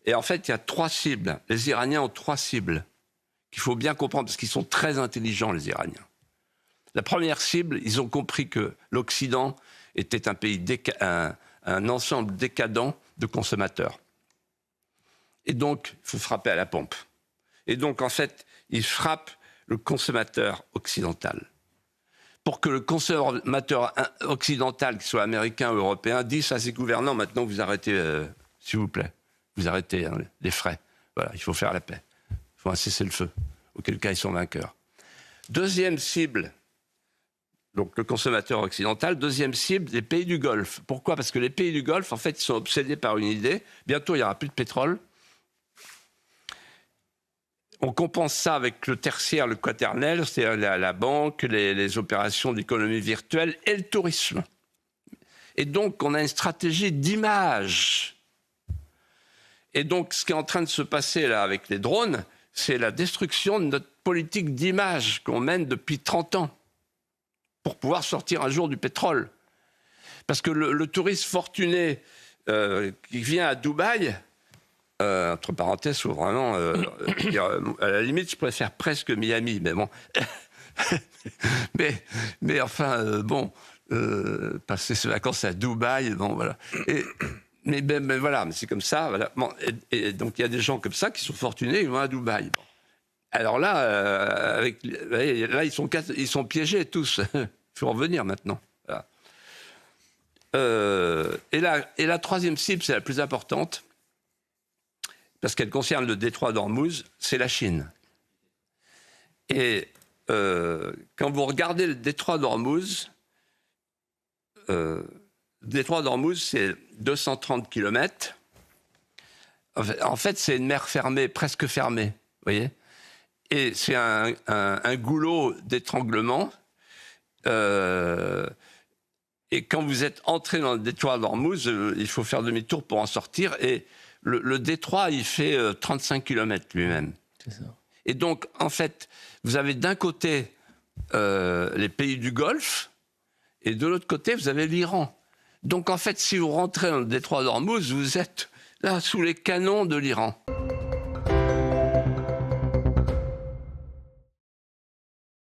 Et en fait, il y a 3 cibles. Les Iraniens ont 3 cibles qu'il faut bien comprendre, parce qu'ils sont très intelligents, les Iraniens. La première cible, ils ont compris que l'Occident était un pays, un ensemble décadent de consommateurs. Et donc, il faut frapper à la pompe. Et donc, en fait, ils frappent le consommateur occidental. Pour que le consommateur occidental, qu'il soit américain ou européen, dise à ses gouvernants, maintenant vous arrêtez, s'il vous plaît, vous arrêtez les frais. Voilà, il faut faire la paix. Il faut un cessez-le-feu. Auquel cas, ils sont vainqueurs. Deuxième cible, donc le consommateur occidental. Deuxième cible, les pays du Golfe. Pourquoi ? Parce que les pays du Golfe, en fait, ils sont obsédés par une idée. Bientôt, il n'y aura plus de pétrole. On compense ça avec le tertiaire, le quaternel, c'est-à-dire la banque, les opérations d'économie virtuelle et le tourisme. Et donc, on a une stratégie d'image. Et donc, ce qui est en train de se passer là avec les drones, c'est la destruction de notre politique d'image qu'on mène depuis 30 ans pour pouvoir sortir un jour du pétrole. Parce que le touriste fortuné qui vient à Dubaï, entre parenthèses, faut vraiment, à la limite, je préfère presque Miami, mais bon. mais enfin, passer ses vacances à Dubaï, bon, voilà. Mais voilà, mais c'est comme ça. Voilà. Bon, et donc, il y a des gens comme ça qui sont fortunés, ils vont à Dubaï. Bon. Alors là, là ils sont piégés tous. Il faut revenir maintenant. Voilà. Et la troisième cible, c'est la plus importante, parce qu'elle concerne le détroit d'Ormuz, c'est la Chine. Et quand vous regardez le détroit d'Ormuz, c'est 230 km. En fait, c'est une mer fermée, presque fermée, vous voyez. Et c'est un goulot d'étranglement. Et quand vous êtes entré dans le détroit d'Ormuz, il faut faire demi-tour pour en sortir. Et le détroit, il fait 35 km lui-même. C'est ça. Et donc, en fait, vous avez d'un côté les pays du Golfe, et de l'autre côté, vous avez l'Iran. Donc, en fait, si vous rentrez dans le détroit d'Ormuz, vous êtes là sous les canons de l'Iran.